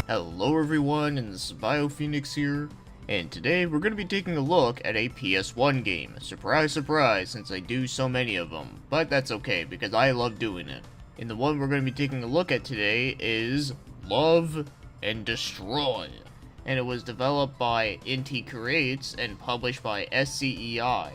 Hello everyone, and this is BioPhoenix here, and today we're going to be taking a look at a PS1 game. Surprise, surprise, since I do so many of them, but that's okay, because I love doing it. And the one we're going to be taking a look at today is Love and Destroy, and it was developed by Inti Creates and published by SCEI,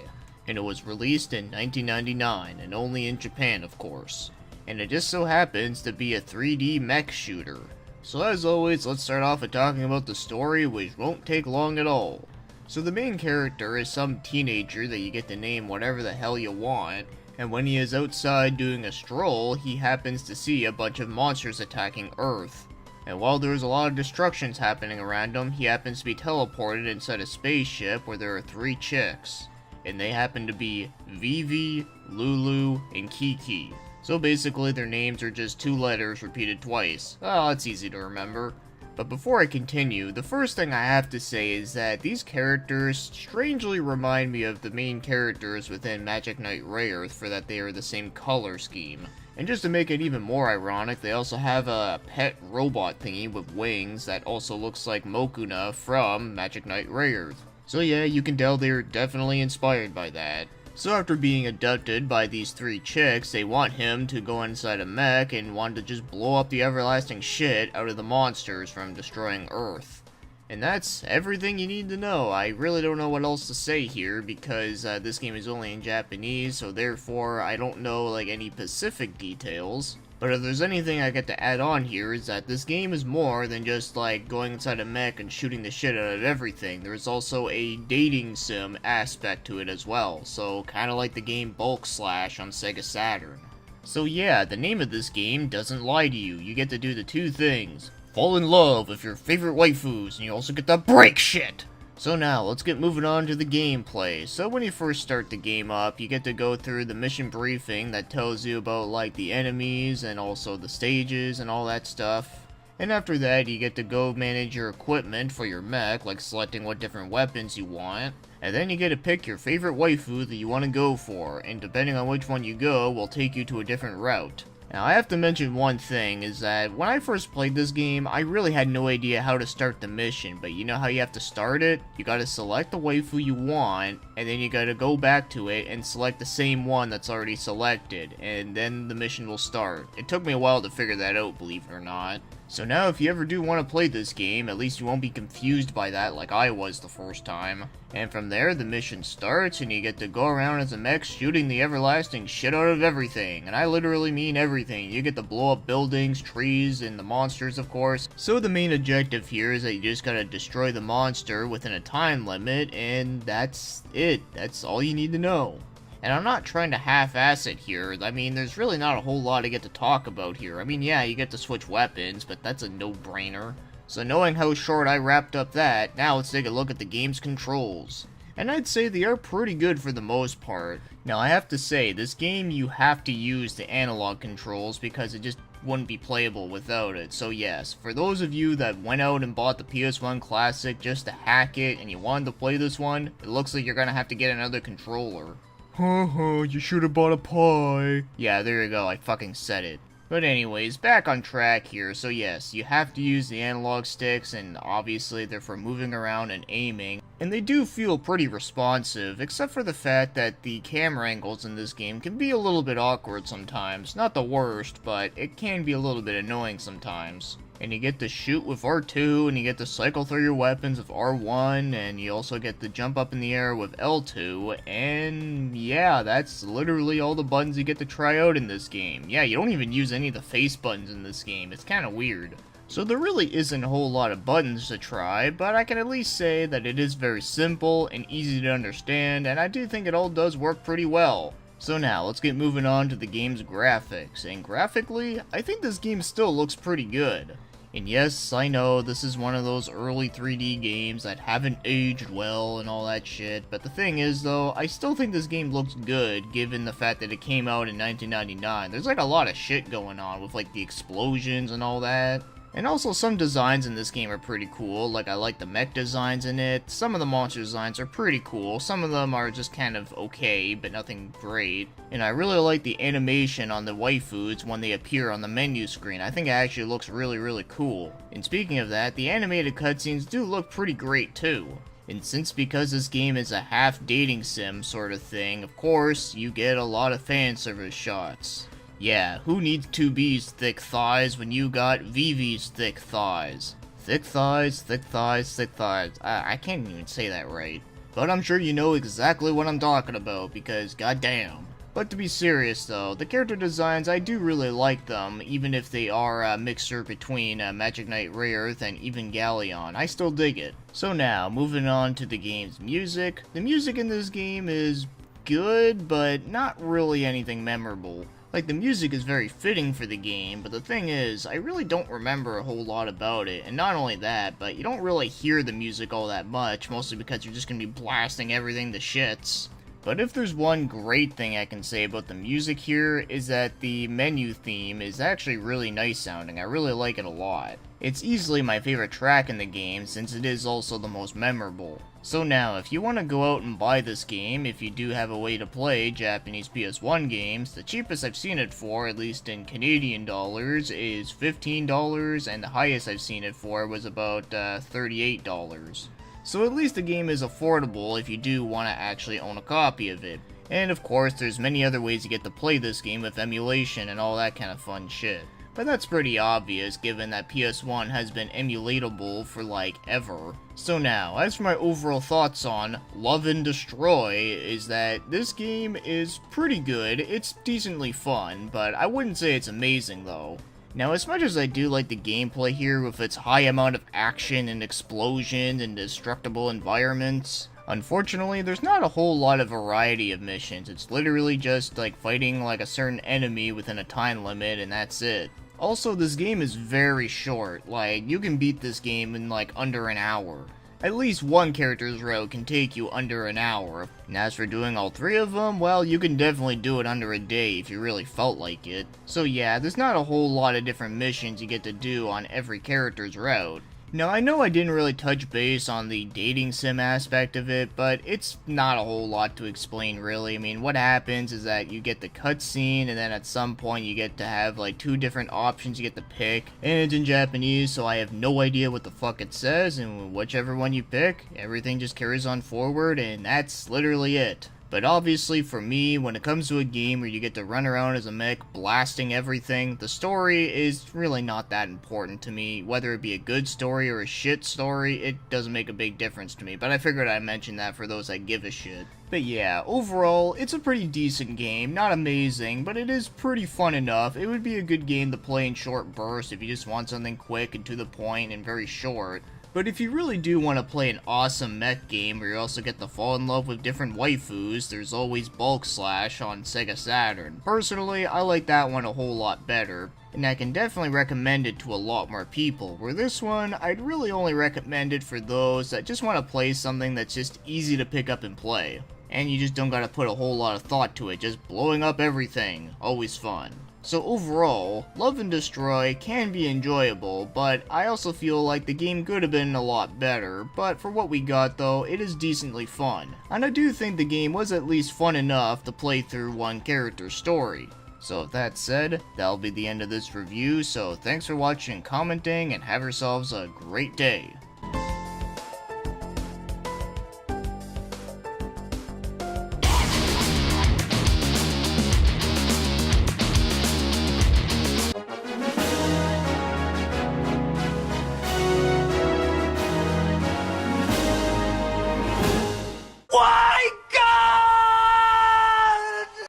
and it was released in 1999, and only in Japan of course. And it just so happens to be a 3D mech shooter. So as always, let's start off with talking about the story, which won't take long at all. So the main character is some teenager that you get to name whatever the hell you want, and when he is outside doing a stroll, he happens to see a bunch of monsters attacking Earth. And while there's a lot of destructions happening around him, he happens to be teleported inside a spaceship where there are 3 chicks. And they happen to be Vivi, Lulu, and Kiki. So basically their names are just 2 letters repeated twice. Oh, it's easy to remember. But before I continue, the first thing I have to say is that these characters strangely remind me of the main characters within Magic Knight Rayearth for that they are the same color scheme. And just to make it even more ironic, they also have a pet robot thingy with wings that also looks like Mokuna from Magic Knight Rayearth. So yeah, you can tell they're definitely inspired by that. So after being abducted by these 3 chicks, they want him to go inside a mech and want to just blow up the everlasting shit out of the monsters from destroying Earth. And that's everything you need to know. I really don't know what else to say here because this game is only in Japanese, so therefore I don't know any specific details. But if there's anything I get to add on here is that this game is more than just going inside a mech and shooting the shit out of everything. There's also a dating sim aspect to it as well, so kinda like the game Bulk Slash on Sega Saturn. So yeah, the name of this game doesn't lie to you. You get to do the 2 things. Fall in love with your favorite waifus, and you also get to break shit! So now, let's get moving on to the gameplay. So when you first start the game up, you get to go through the mission briefing that tells you about the enemies and also the stages and all that stuff. And after that, you get to go manage your equipment for your mech, like selecting what different weapons you want. And then you get to pick your favorite waifu that you want to go for, and depending on which one you go, will take you to a different route. Now, I have to mention one thing, is that when I first played this game, I really had no idea how to start the mission, but you know how you have to start it? You gotta select the waifu you want, and then you gotta go back to it and select the same one that's already selected, and then the mission will start. It took me a while to figure that out, believe it or not. So now if you ever do want to play this game, at least you won't be confused by that like I was the first time. And from there, the mission starts, and you get to go around as a mech shooting the everlasting shit out of everything. And I literally mean everything. You get to blow up buildings, trees, and the monsters of course. So the main objective here is that you just gotta destroy the monster within a time limit, and that's it. That's all you need to know. And I'm not trying to half-ass it here. I mean, there's really not a whole lot to get to talk about here. I mean, yeah, you get to switch weapons, but that's a no-brainer. So knowing how short I wrapped up that, now let's take a look at the game's controls. And I'd say they are pretty good for the most part. Now, I have to say, this game you have to use the analog controls because it just wouldn't be playable without it. So yes, for those of you that went out and bought the PS1 Classic just to hack it and you wanted to play this one, it looks like you're gonna have to get another controller. You should have bought a pie. Yeah, there you go, I fucking said it. But anyways, back on track here. So yes, you have to use the analog sticks, and obviously they're for moving around and aiming. And they do feel pretty responsive, except for the fact that the camera angles in this game can be a little bit awkward sometimes. Not the worst, but it can be a little bit annoying sometimes. And you get to shoot with R2, and you get to cycle through your weapons with R1, and you also get to jump up in the air with L2, and yeah, that's literally all the buttons you get to try out in this game. Yeah, you don't even use any of the face buttons in this game, it's kinda weird. So there really isn't a whole lot of buttons to try, but I can at least say that it is very simple and easy to understand, and I do think it all does work pretty well. So now, let's get moving on to the game's graphics, and graphically, I think this game still looks pretty good. And yes, I know this is one of those early 3D games that haven't aged well and all that shit, but the thing is though, I still think this game looks good given the fact that it came out in 1999. There's a lot of shit going on with the explosions and all that. And also some designs in this game are pretty cool, like I like the mech designs in it. Some of the monster designs are pretty cool, some of them are just kind of okay, but nothing great. And I really like the animation on the waifus when they appear on the menu screen. I think it actually looks really cool. And speaking of that, the animated cutscenes do look pretty great too. And since because this game is a half dating sim sort of thing, of course, you get a lot of fan service shots. Yeah, who needs 2B's thick thighs when you got VV's thick thighs? Thick thighs, thick thighs, thick thighs. I can't even say that right. But I'm sure you know exactly what I'm talking about, because goddamn. But to be serious though, the character designs, I do really like them, even if they are a mixture between Magic Knight Rayearth and Evangelion. I still dig it. So now, moving on to the game's music. The music in this game is good, but not really anything memorable. Like, the music is very fitting for the game, but the thing is, I really don't remember a whole lot about it, and not only that, but you don't really hear the music all that much, mostly because you're just gonna be blasting everything to shits. But if there's one great thing I can say about the music here, is that the menu theme is actually really nice sounding. I really like it a lot. It's easily my favorite track in the game, since it is also the most memorable. So now, if you want to go out and buy this game, if you do have a way to play Japanese PS1 games, the cheapest I've seen it for, at least in Canadian dollars, is $15, and the highest I've seen it for was about $38. So at least the game is affordable if you do want to actually own a copy of it. And of course, there's many other ways to get to play this game with emulation and all that kind of fun shit. But that's pretty obvious given that PS1 has been emulatable for like ever. So now, as for my overall thoughts on Love and Destroy, is that this game is pretty good, it's decently fun, but I wouldn't say it's amazing though. Now, as much as I do like the gameplay here with its high amount of action and explosions and destructible environments, unfortunately, there's not a whole lot of variety of missions. It's literally just like fighting like a certain enemy within a time limit and that's it. Also, this game is very short. Like, you can beat this game in like under an hour. At least one character's route can take you under an hour. And as for doing all three of them, well, you can definitely do it under a day if you really felt like it. So yeah, there's not a whole lot of different missions you get to do on every character's route. Now, I know I didn't really touch base on the dating sim aspect of it, but it's not a whole lot to explain really. I mean, what happens is that you get the cutscene, and then at some point you get to have like two different options you get to pick, and it's in Japanese, so I have no idea what the fuck it says, and whichever one you pick, everything just carries on forward, and that's literally it. But obviously for me, when it comes to a game where you get to run around as a mech blasting everything, the story is really not that important to me. Whether it be a good story or a shit story, it doesn't make a big difference to me, but I figured I'd mention that for those that give a shit. But yeah, overall, it's a pretty decent game, not amazing, but it is pretty fun enough. It would be a good game to play in short bursts if you just want something quick and to the point and very short. But if you really do want to play an awesome mech game where you also get to fall in love with different waifus, there's always Bulk Slash on Sega Saturn. Personally, I like that one a whole lot better, and I can definitely recommend it to a lot more people, where this one, I'd really only recommend it for those that just want to play something that's just easy to pick up and play. And you just don't gotta put a whole lot of thought to it, just blowing up everything, always fun. So overall, Love and Destroy can be enjoyable, but I also feel like the game could have been a lot better, but for what we got though, it is decently fun. And I do think the game was at least fun enough to play through one character's story. So with that said, that'll be the end of this review, so thanks for watching and commenting, and have yourselves a great day.